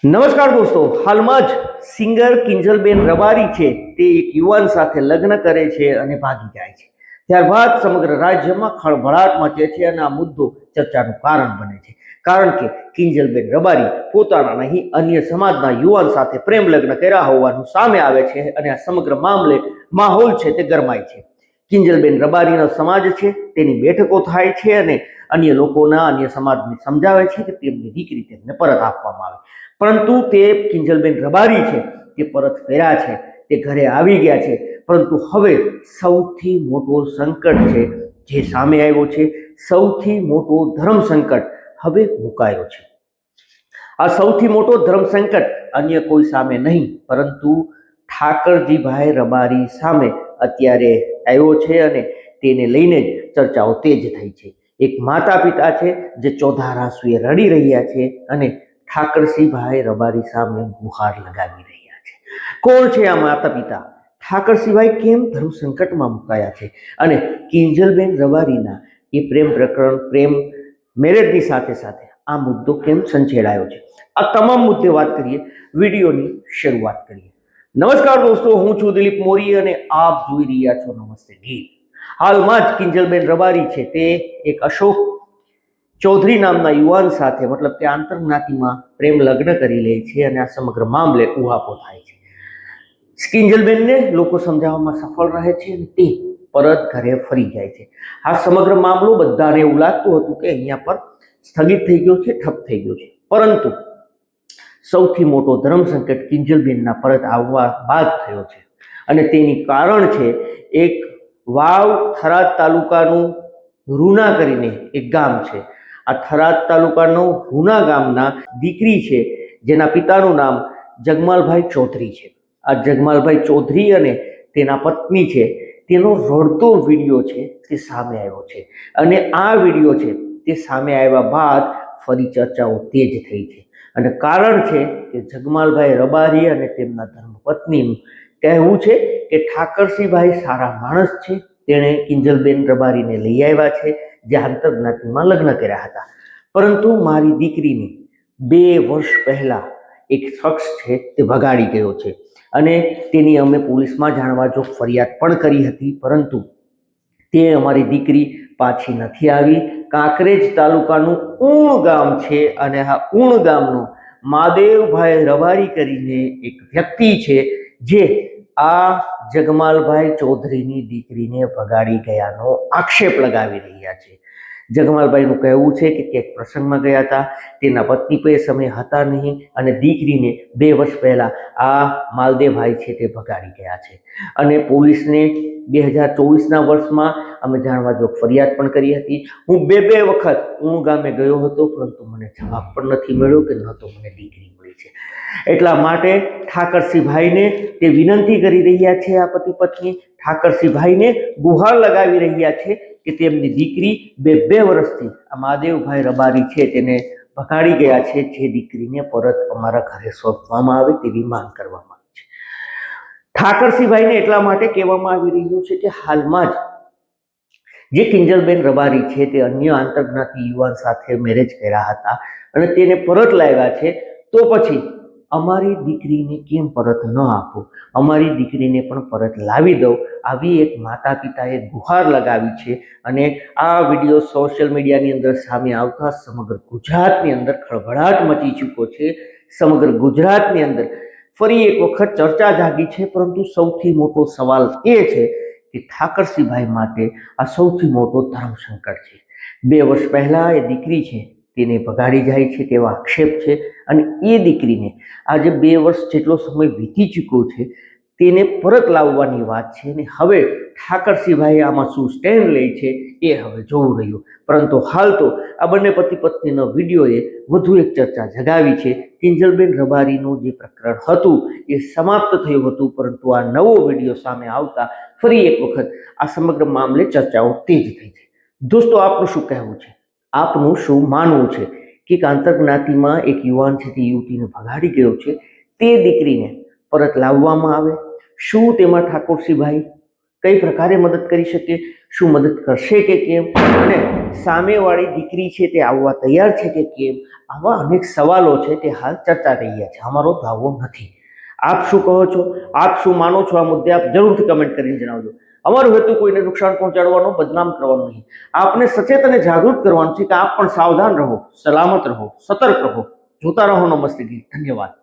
નમસ્કાર દોસ્તો, હાલમાં જ સિંગર કિંજલબેન રબારી છે તે એક યુવાન સાથે લગ્ન કરે છે અને ભાગી જાય છે. ત્યારબાદ સમગ્ર રાજ્યમાં ખળભળાટ મચે છે અને આ મુદ્દો ચર્ચાનું કારણ બને છે. કારણ કે કિંજલબેન રબારી પોતાના નહીં અન્ય સમાજના યુવાન સાથે પ્રેમ લગ્ન કર્યા હોવાનું સામે આવે છે અને આ સમગ્ર મામલે માહોલ છે તે ગરમાય છે. કિંજલબેન રબારીનો સમાજ છે તેની બેઠકો થાય છે અને અન્ય લોકોના અન્ય સમાજને સમજાવે છે કે તેમની દીકરી તેમને પરત આપવામાં આવે, પરંતુ તે કિંજલબેન રબારી છે તે પરત ફેર્યા છે, તે ઘરે આવી ગયા છે. પરંતુ હવે સૌથી મોટો સંકટ છે જે સામે આવ્યો છે, સૌથી મોટો ધર્મ સંકટ હવે મુકાયો છે. આ સૌથી મોટો ધર્મ સંકટ અન્ય કોઈ સામે નહીં પરંતુ ઠાકરજીભાઈ રબારી સામે અત્યારે આવ્યો છે અને તેને લઈને જ ચર્ચાઓ તેજ થઈ છે. એક માતા પિતા છે જે ચોધાર આંસુએ રડી રહ્યા છે અને ઠાકરસિંહભાઈ રબારી સામે ગુહાર લગાવી રહ્યા છે. કોણ છે આ માતા પિતા? ઠાકરસિંહભાઈ કેમ ધર્મ સંકટમાં મુકાયા છે અને કિંજલબેન રબારીના એ પ્રેમ પ્રકરણ, પ્રેમ મેરેજની સાથે સાથે આ મુદ્દો કેમ સંછેડાયો છે? આ તમામ મુદ્દે વાત કરીએ, વિડીયોની શરૂઆત કરીએ. નમસ્કાર દોસ્તો, હું છું દિલીપ મોરી અને આપ જોઈ રહ્યા છો નમસ્તે ગીત. હાલમાં જ કિંજલબેન રબારી છે તે એક અશોક ચૌધરી નામના યુવાન સાથે મતલબ કે આંતરજ્ઞાતિમાં પ્રેમ લગ્ન કરી લે છે અને આ સમગ્ર મામલે ઉહાપો થાય છે. કિંજલબેનને લોકો સમજાવવામાં સફળ રહે છે અને તે પરત ઘરે ફરી જાય છે. આ સમગ્ર મામલો બધાને એવું લાગતું હતું કે અહીંયા પર સ્થગિત થઈ ગયો છે, ઠપ થઈ ગયો છે, પરંતુ સૌથી મોટો ધર્મ સંકટ કિંજલબેનના પરત આવવા બાદ થયો છે અને તેની કારણ છે એક વાવ થરાદ તાલુકાનું રૂના કરીને એક ગામ છે. આ થરાદ તાલુકાનો રૂના ગામના દીકરી છે જેના પિતાનું નામ જગમાલભાઈ ચૌધરી છે. આ જગમાલભાઈ ચૌધરી અને તેના પત્ની છે તેનો રડતો વિડીયો છે તે સામે આવ્યો છે અને આ વિડીયો છે તે સામે આવ્યા બાદ ફરી ચર્ચાઓ તેજ થઈ છે અને કારણ છે કે જગમાલભાઈ રબારી અને તેમના ધર્મપત્નીનું કહેવું છે કે ઠાકરસિંહભાઈ સારા માણસ છે, તેણે કિંજલબેન રબારીને લઈ આવ્યા છે જે આંતરજ્ઞાતિમાં લગ્ન કર્યા હતા, પરંતુ મારી દીકરીને 2 વર્ષ પહેલા એક શખ્સ છે તે ભગાડી ગયો છે અને તેની અમે પોલીસમાં જાણવા જો ફરિયાદ પણ કરી હતી, પરંતુ તે અમારી દીકરી પાછી નથી આવી. કાંકરેજ તાલુકાનું ઊણ ગામ છે અને આ ઊણ ગામનો માદેવભાઈ રબારી કરીને એક વ્યક્તિ છે જે આ જગમાલભાઈ ચૌધરીની દીકરીને ભગાડી ગયાનો આક્ષેપ લગાવી રહ્યા છે. જગમાલભાઈનું કહેવું છે કે ક્યાંક પ્રસંગમાં ગયા હતા, તેના પત્ની પર સમય હતા નહીં અને દીકરીને 2 વર્ષ પહેલા આ માલદેવભાઈ છે તે ભગાડી ગયા છે અને પોલીસને 2024ના વર્ષમાં અમે જાણવા જો ફરિયાદ પણ કરી હતી. હું 2 વખત ઊણ ગામે ગયો હતો, પરંતુ મને જવાબ પણ નથી મળ્યો કે ન તો મને દીકરી મળી છે. એટલા માટે ઠાકરસિંહભાઈને તે વિનંતી કરી રહ્યા છે, આ પતિ પત્ની ઠાકરસિંહભાઈને ગુહાર લગાવી રહ્યા છે કે તેમની દીકરી 2 વર્ષથી આ મહાદેવભાઈ રબારી છે તેને ભગાડી ગયા છે, જે દીકરીને પરત અમારા ઘરે સોંપવામાં આવે તેવી માંગ કરવામાં આવી છે. ઠાકરસિંહભાઈને એટલા માટે કહેવામાં આવી રહ્યું છે કે હાલમાં જ જે કિંજલબેન રબારી છે તે અન્ય આંતરજ્ઞાતિ યુવાન સાથે મેરેજ કર્યા હતા અને તેને પરત લાવ્યા છે, તો પછી અમારી દીકરીને કેમ પરત ન આપો, અમારી દીકરીને પણ પરત લાવી દો, આવી એક માતા પિતાએ ગુહાર લગાવી છે. અને આ વિડીયો સોશિયલ મીડિયાની અંદર સામે આવતા સમગ્ર ગુજરાતની અંદર ખળભળાટ મચી ચૂક્યો છે. સમગ્ર ગુજરાતની અંદર ફરી એક વખત ચર્ચા જાગી છે, પરંતુ સૌથી મોટો સવાલ એ છે કે ઠાકરસિંહભાઈ માટે આ સૌથી મોટો ધર્મ સંકટ છે. 2 વર્ષ પહેલા એ દીકરી છે તેને ભગાડી જાય છે તેવા આક્ષેપ છે અને એ દીકરીને આજે 2 વર્ષ જેટલો સમય વીતી ચૂક્યો છે તેને પરત લાવવાની વાત છે અને હવે ઠાકરસિંહભાઈ આમાં શું સ્ટેન્ડ લે છે એ હવે જોવું રહ્યું. પરંતુ હાલ તો આ બંને પતિ પત્નીનો વિડીયોએ વધુ એક ચર્ચા જગાવી છે. કિંજલબેન રબારીનું જે પ્રકરણ હતું એ સમાપ્ત થયું હતું, પરંતુ આ નવો વિડીયો સામે આવતા ફરી એક વખત આ સમગ્ર મામલે ચર્ચાઓ તેજ થઈ છે. દોસ્તો, આપનું શું કહેવું છે? આપનું શું માનવું છે કે આંતરજ્ઞાતિમાં એક યુવાન છે તે યુવતીને ભગાડી ગયો છે, તે દીકરીને પરત લાવવામાં આવે? શું તેમાં ઠાકોરસિંહભાઈ કઈ પ્રકારે મદદ કરી શકે, શું મદદ કરશે કે કેમ, અને સામેવાળી દીકરી છે તે આવવા તૈયાર છે કે કેમ, આવા અનેક સવાલો છે તે હાલ ચર્ચા થઈ રહ્યા છે. અમારો દાવો નથી. આપ શું કહો છો? આપ શું માનો છો આ મુદ્દે? આપ જરૂરથી કમેન્ટ કરીને જણાવજો. અમારો હેતુ કોઈને નુકસાન પહોંચાડવાનો, બદનામ કરવાનો નહીં. આપને સચેત અને જાગૃત કરવાનું છે કે આપ પણ સાવધાન રહો, સલામત રહો, સતર્ક રહો. જોતા રહો નમસ્તે ગીત. ધન્યવાદ.